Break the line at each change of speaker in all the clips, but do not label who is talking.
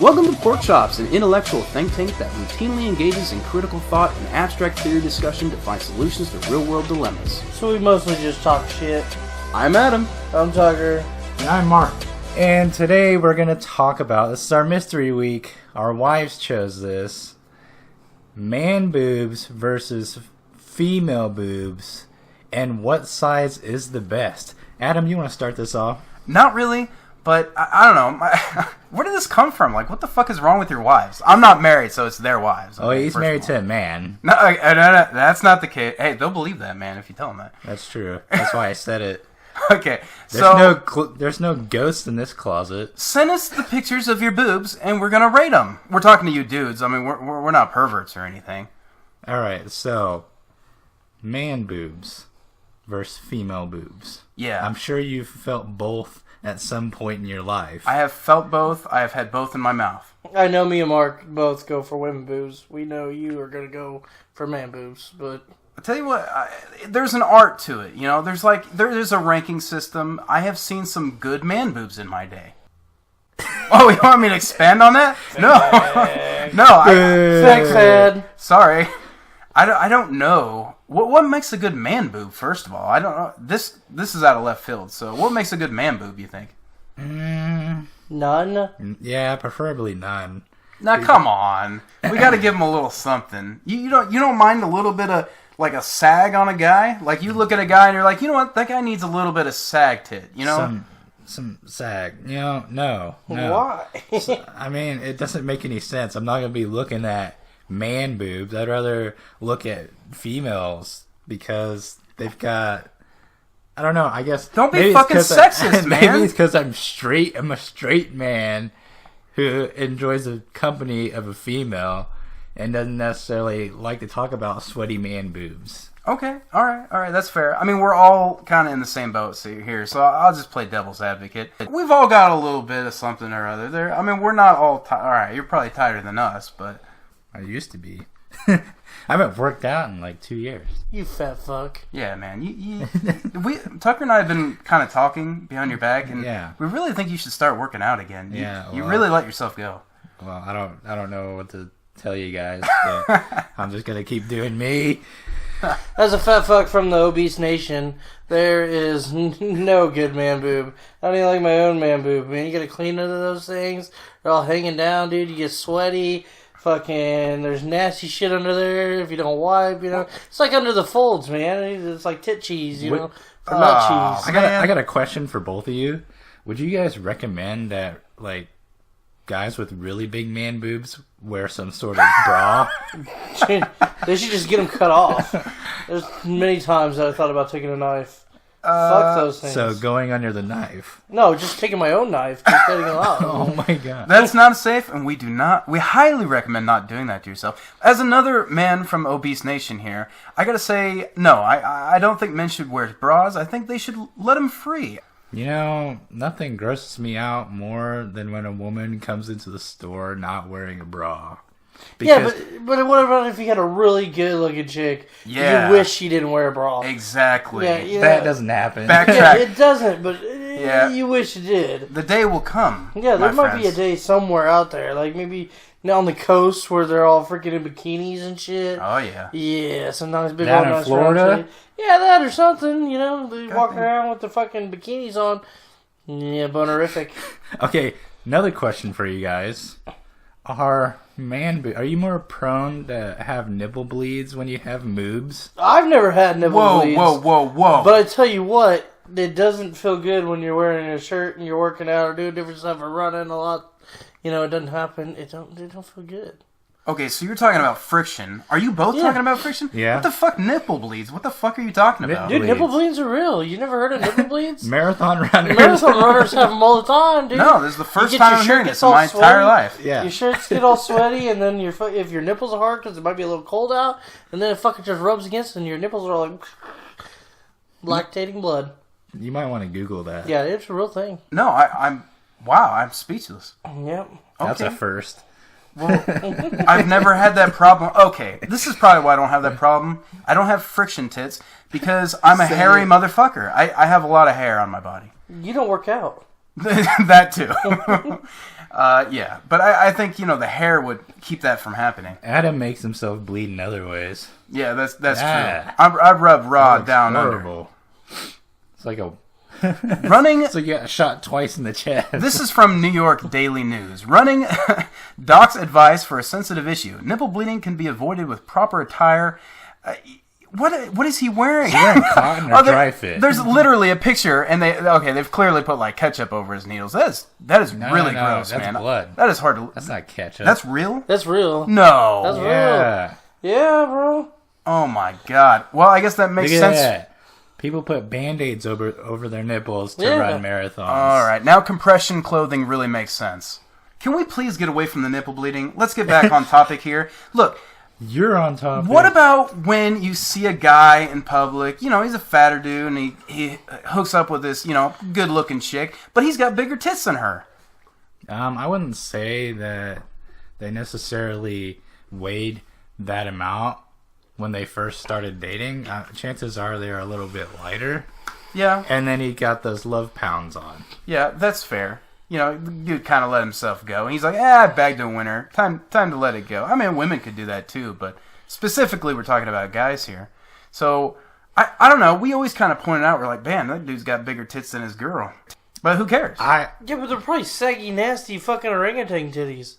Welcome to Porkchops, an intellectual think tank that routinely engages in critical thought and abstract theory discussion to find solutions to real-world dilemmas.
So we mostly just talk shit.
I'm Adam.
I'm Tucker.
And I'm Mark. And today we're going to talk about, this is our mystery week, our wives chose this, man boobs versus female boobs, and what size is the best. Adam, you want to start this off?
Not really, but I don't know. Where did this come from? Like, what the fuck is wrong with your wives? I'm not married, so it's their wives.
Okay, he's married to a man.
No, that's not the case. Hey, they'll believe that, man, if you tell them that.
That's true. That's why I said it.
Okay,
There's no ghost in this closet.
Send us the pictures of your boobs, and we're gonna rate them. We're talking to you dudes. I mean, we're not perverts or anything.
All right, so man boobs versus female boobs.
Yeah.
I'm sure you've felt both at some point in your life.
I have felt both. I have had both in my mouth.
I know me and Mark both go for women boobs. We know you are going to go for man boobs, but...
I'll tell you what, there's an art to it, you know? There's a ranking system. I have seen some good man boobs in my day. Oh, you want me to expand on that? No.
Thanks, Ed.
Sorry. I don't know. What makes a good man boob, first of all? I don't know. This is out of left field, so what makes a good man boob, you think?
None?
Yeah, preferably none.
Now, come on. We got to give him a little something. You don't mind a little bit of, like, a sag on a guy? Like, you look at a guy and you're like, you know what? That guy needs a little bit of sag tit, you know?
Some sag. You know, no.
Why?
I mean, it doesn't make any sense. I'm not going to be looking at man boobs. I'd rather look at females because they've got... I don't know, I guess...
Don't be fucking sexist, man!
Maybe it's because I'm straight. I'm a straight man who enjoys the company of a female and doesn't necessarily like to talk about sweaty man boobs.
Okay, alright, that's fair. I mean, we're all kind of in the same boat here, so I'll just play devil's advocate. We've all got a little bit of something or other there. I mean, we're not all... Alright, you're probably tighter than us, but...
I used to be. I haven't worked out in like 2 years.
You fat fuck.
Yeah, man. Tucker and I have been kind of talking behind your back, and we really think you should start working out again. You really let yourself go.
Well, I don't know what to tell you guys. But I'm just gonna keep doing me.
As a fat fuck from the obese nation, there is no good man boob. I don't even like my own man boob, man. You gotta clean under those things. They're all hanging down, dude. You get sweaty. Fucking, there's nasty shit under there if you don't wipe, you know. It's like under the folds, man. It's like tit cheese, you know, or nut cheese.
I got a question for both of you. Would you guys recommend that, like, guys with really big man boobs wear some sort of bra?
They should just get them cut off. There's many times that I thought about taking a knife. Fuck those things.
So going under the knife.
No, just taking my own knife, just cutting it off.
Oh my god.
That's not safe, and we highly recommend not doing that to yourself. As another man from Obese Nation here, I gotta say, no, I don't think men should wear bras. I think they should let them free.
You know, nothing grosses me out more than when a woman comes into the store not wearing a bra.
Because, yeah, but what about if you had a really good-looking chick?
Yeah.
You wish she didn't wear a bra.
Exactly.
Yeah.
That doesn't happen.
Backtrack.
Yeah, it doesn't, but you wish it did.
The day will come.
Yeah, there might be a day somewhere out there, like maybe on the coast where they're all freaking in bikinis and shit.
Oh, yeah.
Yeah, some nice big
down
old
in Florida?
Yeah, that or something, you know. They walk around with their fucking bikinis on. Yeah, bonerific.
Okay, another question for you guys. Are you more prone to have nipple bleeds when you have moobs?
I've never had nipple bleeds.
Whoa.
But I tell you what, it doesn't feel good when you're wearing a shirt and you're working out or doing different stuff or running a lot. You know, it doesn't happen. It don't feel good.
Okay, so you're talking about friction. Are you both talking about friction?
Yeah.
What the fuck, nipple bleeds? What the fuck are you talking about?
Dude, nipple bleeds are real. You never heard of nipple bleeds?
Marathon runners.
Marathon runners have them all the time, dude.
No, this is the first time I'm hearing this in my entire life.
Yeah.
Your shirts get all sweaty, and then if your nipples are hard because it might be a little cold out, and then it fucking just rubs against, and your nipples are like lactating blood.
You might want to Google that.
Yeah, it's a real thing.
No, I'm speechless.
Yep.
That's a first.
Well, I've never had that problem. Okay, this is probably why I don't have that problem. I don't have friction tits because I'm a hairy motherfucker. I have a lot of hair on my body.
You don't work out.
That too. Yeah, but I think the hair would keep that from happening.
Adam makes himself bleed in other ways.
Yeah, that's
Yeah.
true. I rub raw down
Horrible. It's like a
under. Running.
so you got shot twice in the chest.
This is from New York Daily News. Running. Doc's advice for a sensitive issue: nipple bleeding can be avoided with proper attire. What is he wearing?
He's wearing cotton or dry fit.
There's literally a picture, and they've clearly put like ketchup over his needles. That is really gross,
that's
man.
blood.
That is hard to.
That's not ketchup.
That's real.
That's real.
No.
That's real.
yeah.
Yeah, bro.
Oh my god. Well, I guess that makes
Look at
sense.
that. People put Band-Aids over their nipples to
Yeah.
run marathons.
All right, now compression clothing really makes sense. Can we please get away from the nipple bleeding? Let's get back on topic here. Look,
You're on top.
what about when you see a guy in public, he's a fatter dude and he hooks up with this, good-looking chick, but he's got bigger tits than her.
I wouldn't say that they necessarily weighed that amount when they first started dating. Chances are they're a little bit lighter.
Yeah,
And then he got those love pounds on.
yeah, that's fair. The dude kind of let himself go. And he's like, I bagged a winner. Time to let it go. I mean, women could do that too, but specifically we're talking about guys here. So, I don't know. We always kind of pointed out, we're like, man, that dude's got bigger tits than his girl. But who cares?
Yeah, but they're probably saggy, nasty fucking orangutan titties.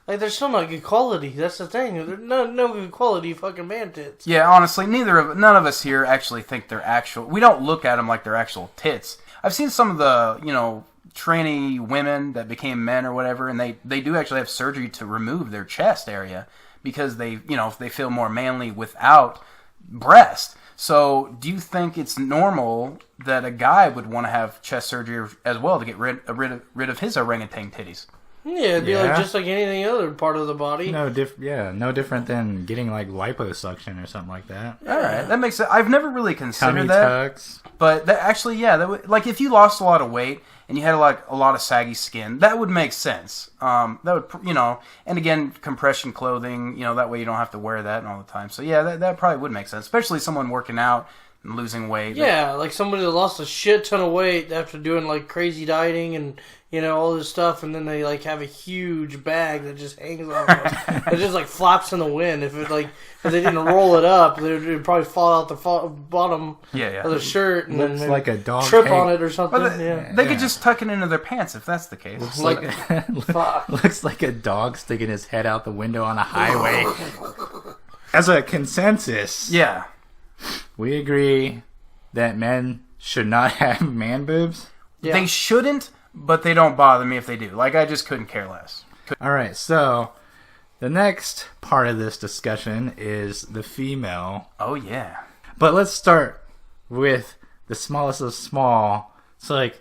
Like, they're still not good quality. That's the thing. They're no good quality fucking man tits.
Yeah, honestly, none of us here actually think they're actual. We don't look at them like they're actual tits. I've seen some of the, trainee women that became men or whatever, and they do actually have surgery to remove their chest area because they feel more manly without breast. So, do you think it's normal that a guy would want to have chest surgery as well to get rid of his orangutan titties?
Yeah, it'd be
Yeah.
like just like anything other part of the body.
No different than getting like liposuction or something like that.
All right, that makes sense. I've never really considered
Tummy
that.
tucks.
But that actually, yeah, that would, like if you lost a lot of weight and you had like a lot of saggy skin, that would make sense. That would, and again, compression clothing, that way you don't have to wear that all the time. So yeah, that probably would make sense, especially someone working out and losing weight.
Yeah, like somebody that lost a shit ton of weight after doing like crazy dieting and all this stuff, and then they like have a huge bag that just hangs off them. It just like flaps in the wind. If they didn't roll it up, it would probably fall out the bottom
Yeah.
of the shirt and
Looks
then
like a dog
trip
cake.
on it or something.
But they could just tuck it into their pants if that's the case.
Looks
Like- Fuck.
looks like a dog sticking his head out the window on a highway. As a consensus,
Yeah.
we agree that men should not have man boobs.
Yeah.
They shouldn't, but they don't bother me if they do. Like, I just couldn't care less.
All right, so the next part of this discussion is the female.
Oh, yeah.
But let's start with the smallest of small. It's like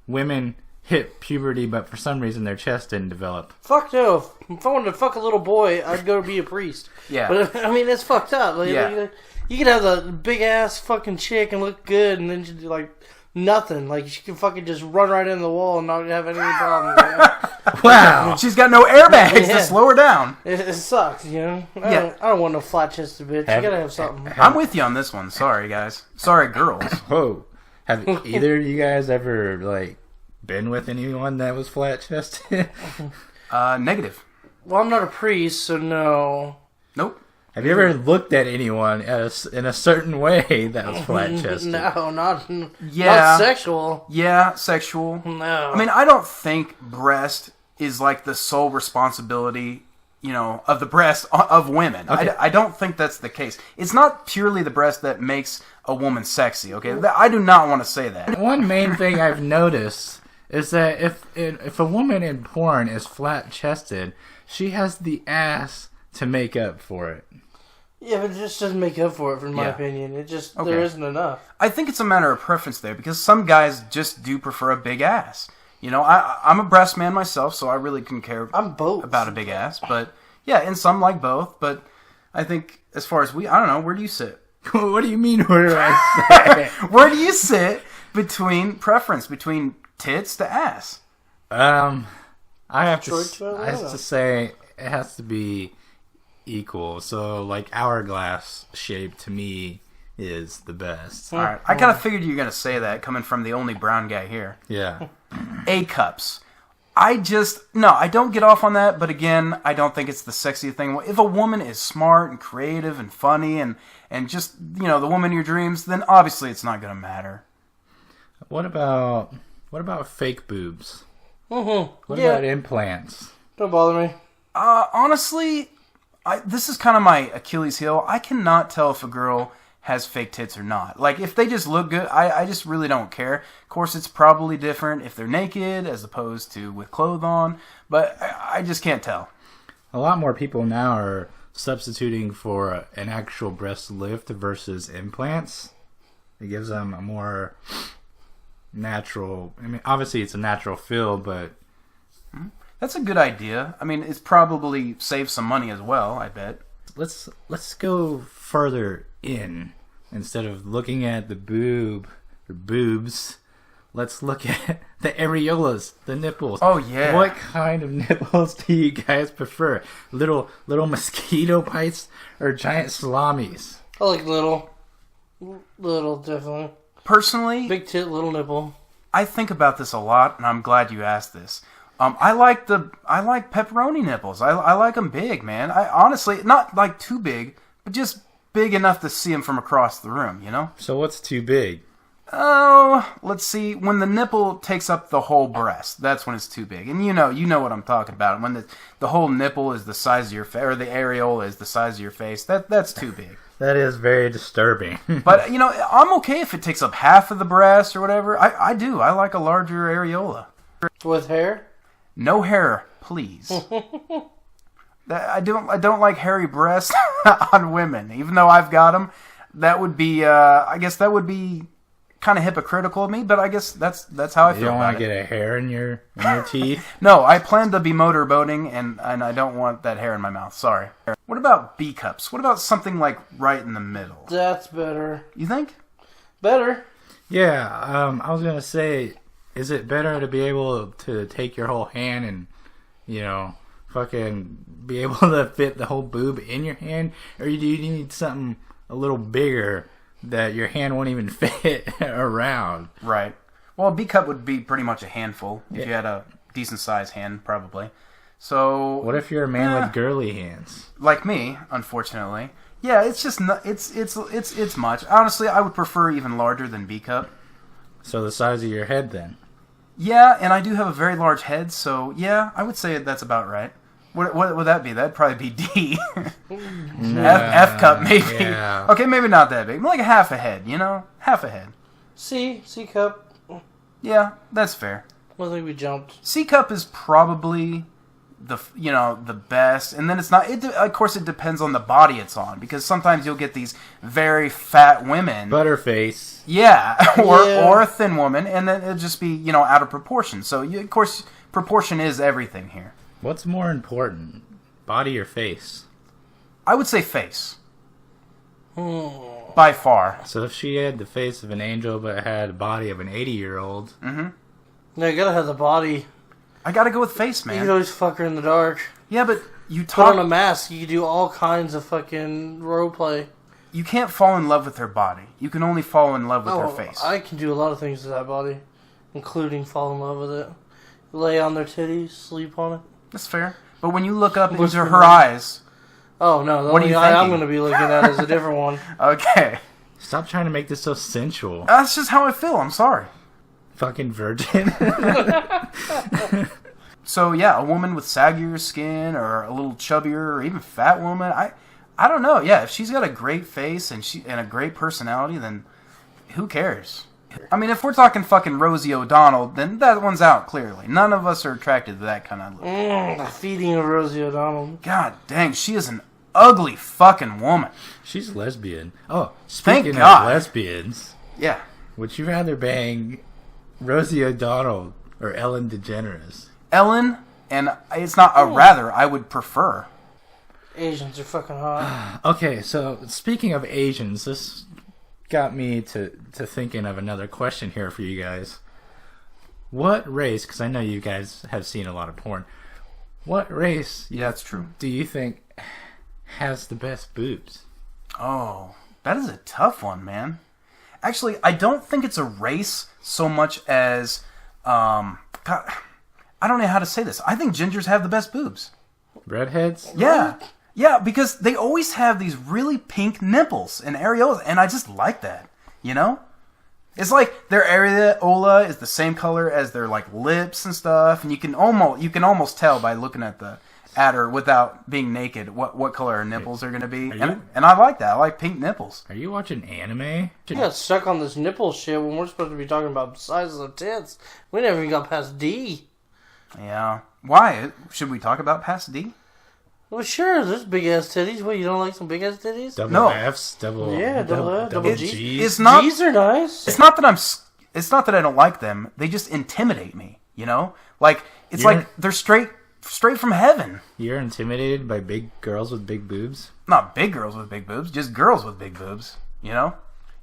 women hit puberty, but for some reason their chest didn't develop.
Fuck no. If I wanted to fuck a little boy, I'd go be a priest.
Yeah.
But I mean, it's fucked up. Like,
Yeah.
you could have the big ass fucking chick and look good, and then just like nothing. Like she can fucking just run right into the wall and not have any problem.
Wow.
She's got no airbags
Yeah.
to slow her down.
It sucks, I don't want no flat chested bitch.
Have-
You gotta have something.
I'm with you on this one. Sorry, guys. Sorry, girls.
Whoa. Have either of you guys ever like been with anyone that was flat chested?
Negative.
Well, I'm not a priest, so no.
Nope.
Have you ever looked at anyone in a certain way that was flat chested?
No, not
Yeah.
not sexual.
Yeah, sexual.
No.
I mean, I don't think breast is like the sole responsibility, of the breast of women.
Okay.
I don't think that's the case. It's not purely the breast that makes a woman sexy, okay? I do not want to say that.
One main thing I've noticed is that if a woman in porn is flat chested, she has the ass to make up for it.
Yeah, but it just doesn't make up for it, in my
Yeah.
opinion. It just,
Okay.
there isn't enough.
I think it's a matter of preference there because some guys just do prefer a big ass. I'm a breast man myself, so I really couldn't care
I'm both.
about a big ass. But yeah, and some like both. But I think as far as I don't know, where do you sit?
What do you mean? Where do I say?
Where do you sit between tits to ass?
I have
Short to
I have to say it has to be equal. So like hourglass shape to me is the best.
All right, I kind of figured you were gonna say that coming from the only brown guy here.
Yeah.
A cups. I don't get off on that, but again, I don't think it's the sexy thing. If a woman is smart and creative and funny and just, the woman of your dreams, then obviously it's not going to matter.
What about fake boobs?
Mm-hmm.
What about implants?
Don't bother me.
Honestly, this is kind of my Achilles heel. I cannot tell if a girl has fake tits or not. Like, if they just look good, I just really don't care. Of course, it's probably different if they're naked as opposed to with clothes on, but I just can't tell.
A lot more people now are substituting for an actual breast lift versus implants. It gives them a more natural... I mean, obviously it's a natural feel, but...
That's a good idea. I mean, it's probably saves some money as well, I bet.
Let's go further in. Instead of looking at the boobs, let's look at the areolas, the nipples.
Oh yeah.
What kind of nipples do you guys prefer? Little mosquito bites or giant salamis?
I like little, definitely.
Personally,
Big tit, little nipple.
I think about this a lot, and I'm glad you asked this. I like pepperoni nipples. I like them big, man. I honestly, not like too big, but just big enough to see them from across the room,
So what's too big?
Oh, let's see. When the nipple takes up the whole breast, that's when it's too big. And you know what I'm talking about. When the whole nipple is the size of your face, or the areola is the size of your face, that's too big.
That is very disturbing.
But, I'm okay if it takes up half of the breast or whatever. I do. I like a larger areola.
With hair?
No hair, please. I don't like hairy breasts on women, even though I've got them. That would be, I guess that would be kind of hypocritical of me, but I guess that's how I feel about it.
You don't want to get a hair in your teeth?
No, I plan to be motorboating, and I don't want that hair in my mouth. Sorry. What about B cups? What about something like right in the middle?
That's better.
You think?
Better.
Yeah, I was going to say, is it better to be able to take your whole hand and, fucking be able to fit the whole boob in your hand? Or do you need something a little bigger that your hand won't even fit around?
Right. Well, a B cup would be pretty much a handful if you had a decent sized hand, probably. So
what if you're a man with girly hands?
Like me, unfortunately. Yeah, it's just not, it's much. Honestly, I would prefer even larger than B cup.
So the size of your head then?
Yeah, and I do have a very large head, so yeah, I would say that's about right. What would that be? That'd probably be D. F cup, maybe.
Yeah.
Okay, maybe not that big. Like a half a head, Half a head.
C cup.
Yeah, that's fair.
I think we jumped.
C cup is probably the best, and then it's not. Of course, it depends on the body it's on, because sometimes you'll get these very fat women,
Butterface.
yeah, or a thin woman, and then it'll just be out of proportion. So of course, proportion is everything here.
What's more important, body or face?
I would say face. By far.
So if she had the face of an angel but had the body of an 80-year-old...
Mm-hmm.
No, you gotta have the body.
I gotta go with face, man.
You can always fuck her in the dark.
Yeah, but you
Put on a mask. You can do all kinds of fucking role play.
You can't fall in love with her body. You can only fall in love with her face.
I can do a lot of things to that body, including fall in love with it. Lay on their titties, sleep on it.
That's fair. But when you look up into her eyes...
Oh, no. The
what are
only
you
eye I'm
thinking?
going to be looking at is a different one.
Okay.
Stop trying to make this so sensual.
That's just how I feel. I'm sorry.
Fucking virgin.
So, yeah, a woman with saggier skin or a little chubbier or even fat woman, I don't know. Yeah, if she's got a great face and a great personality, then who cares? I mean, if we're talking fucking Rosie O'Donnell, then that one's out, clearly. None of us are attracted to that kind of look.
The feeding of Rosie O'Donnell.
God dang, she is an ugly fucking woman.
She's lesbian. Oh,
Thank
speaking
God.
of lesbians,
Yeah.
would you rather bang Rosie O'Donnell or Ellen DeGeneres?
Ellen, and it's not a rather, I would prefer.
Asians are fucking hot.
Okay, so speaking of Asians, this got me to thinking of another question here for you guys. What race, because I know you guys have seen a lot of porn, what race
Yeah, that's true.
do you think has the best boobs?
Oh. That is a tough one, man. Actually, I don't think it's a race so much as, God, I don't know how to say this. I think gingers have the best boobs.
Redheads?
Yeah. Yeah, because they always have these really pink nipples and areolas, and I just like that, you know? It's like their areola is the same color as their like lips and stuff, and you can almost tell by looking at her without being naked what color her nipples are going to be. And I like that. I like pink nipples.
Are you watching anime?
You got stuck on this nipple shit when we're supposed to be talking about sizes of tits. We never even got past D.
Yeah. Why? Should we talk about past D?
Well, sure, there's big ass titties. What, you don't like some big ass titties?
Double Fs, double
G's.
It's not.
G's are nice.
It's not that It's not that I don't like them. They just intimidate me. You know, like like they're straight from heaven.
You're intimidated by big girls with big boobs?
Not big girls with big boobs, just girls with big boobs. You know,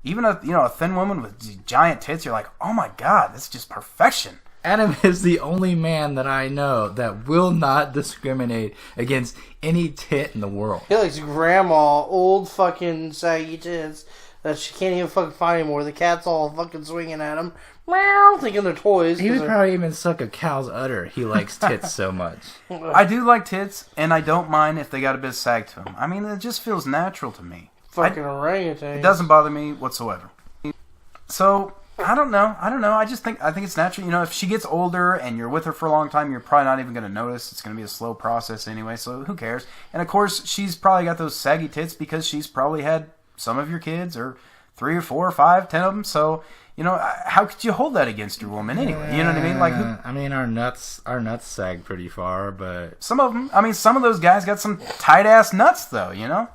even a thin woman with giant tits. You're like, oh my god, that's just perfection.
Adam is the only man that I know that will not discriminate against any tit in the world.
He likes grandma, old fucking saggy tits that she can't even fucking find anymore. The cat's all fucking swinging at him. Meow, thinking they're toys.
He would probably even suck a cow's udder. He likes tits so much.
I do like tits, and I don't mind if they got a bit of sag to them. I mean, it just feels natural to me.
Fucking orangutan.
It doesn't bother me whatsoever. So... I don't know. I think it's natural. You know, if she gets older and you're with her for a long time, you're probably not even going to notice. It's going to be a slow process anyway, so who cares? And of course, she's probably got those saggy tits because she's probably had some of your kids, or 3 or 4 or 5, 10 of them. So, you know, how could you hold that against your woman anyway? You know what I mean? Like,
I mean, our nuts sag pretty far, but
some of them. I mean, some of those guys got some tight ass nuts, though. You know,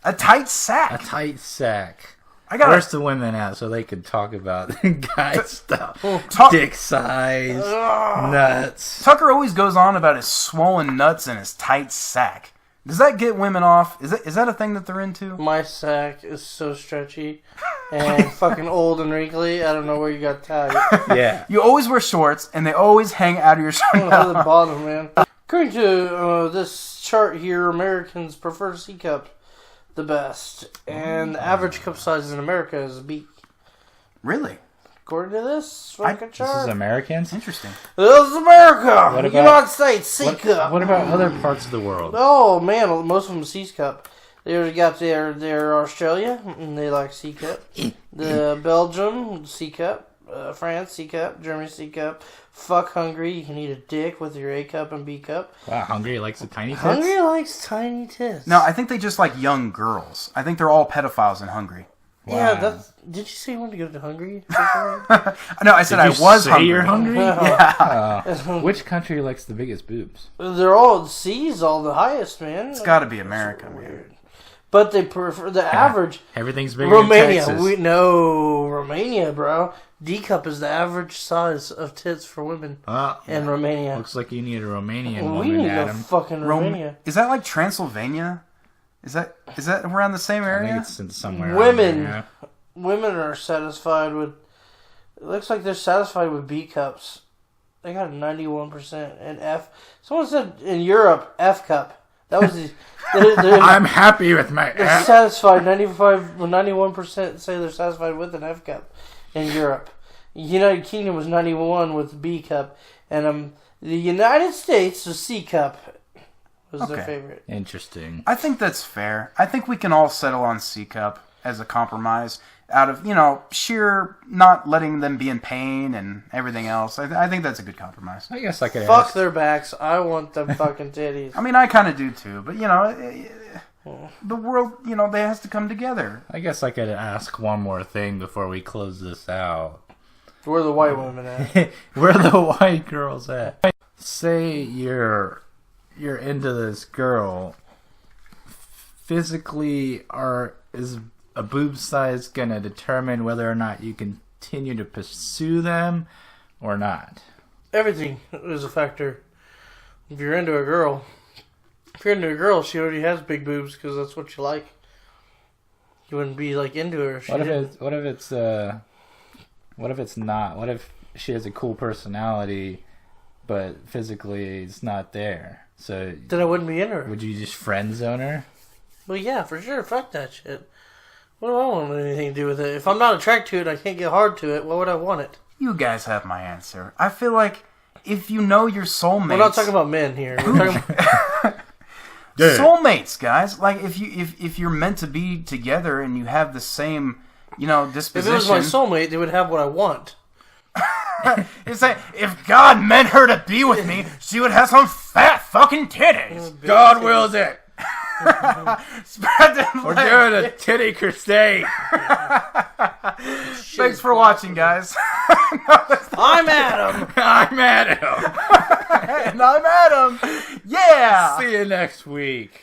a tight sack.
A tight sack.
Where's
the women at so they could talk about guy stuff? Dick size, nuts.
Tucker always goes on about his swollen nuts and his tight sack. Does that get women off? Is that a thing that they're into?
My sack is so stretchy and fucking old and wrinkly. I don't know where you got tight.
Yeah.
You always wear shorts and they always hang out of your shorts.
To the bottom, man. According to this chart here, Americans prefer C cup the best, and the average cup size in America is a B.
Really?
According to this fucking chart.
This is Americans?
Interesting.
This is America!
What about,
United States, C cup!
What about other parts of the world?
Oh, man, most of them C cup. They already got their Australia, and they like C cup. The Belgium, C cup. France, C cup. Germany, C cup. Fuck Hungary. You can eat a dick with your A cup and B cup.
Wow, Hungary likes the tiny tits?
Hungary likes tiny tits.
No, I think they just like young girls. I think they're all pedophiles in Hungary.
Wow.
Yeah, did you say you wanted to go to Hungary?
No, I said I was hungry.
You're hungry?
Yeah.
Which country likes the biggest boobs?
They're all C's, all the highest, man.
It's got to be America, man.
But they prefer the average.
Everything's bigger
Romania.
in Texas.
Romania, bro. D cup is the average size of tits for women in Romania.
Looks like you need a Romanian
we
woman,
need to go
Adam.
fucking Romania.
Is that like Transylvania? Is that around the same
I
area?
think it's in somewhere around there, yeah.
Women are satisfied with. It looks like they're satisfied with B cups. They got a 91% and F. Someone said in Europe F cup. That was the.
I'm happy with my
They're
F.
satisfied. 91% say they're satisfied with an F cup in Europe. United Kingdom was 91 with B cup, and the United States was C cup. Was their favorite.
Interesting.
I think that's fair. I think we can all settle on C cup as a compromise out of, you know, sheer not letting them be in pain and everything else. I think that's a good compromise.
I guess I could
Fuck
ask.
their backs. I want them fucking titties.
I mean, I kind of do too, but, you know, the world, you know, they has to come together.
I guess I could ask one more thing before we close this out.
Where are the white women at?
Where are the white girls at? Say you're into this girl. Physically, is a boob size gonna determine whether or not you continue to pursue them or not?
Everything is a factor. If you're into a girl, she already has big boobs because that's what you like. You wouldn't be like into her.
What if it's not? What if she has a cool personality, but physically it's not there? So
then I wouldn't be into her.
Would you just friend zone her?
Well, yeah, for sure. Fuck that shit. What do I want anything to do with it? If I'm not attracted to it, I can't get hard to it. Why would I want it?
You guys have my answer. I feel like if you know your soulmates...
We're not talking about men here. We're talking about...
Soulmates, guys. Like, if you're meant to be together and you have the same, disposition...
If it was my soulmate, they would have what I want.
It's like, if God meant her to be with me, she would have some fat fucking titties.
God wills it.
Spread them
We're doing a titty crusade.
Thanks for watching, guys.
I'm Adam.
I'm Adam.
And I'm Adam. Yeah.
See you next week.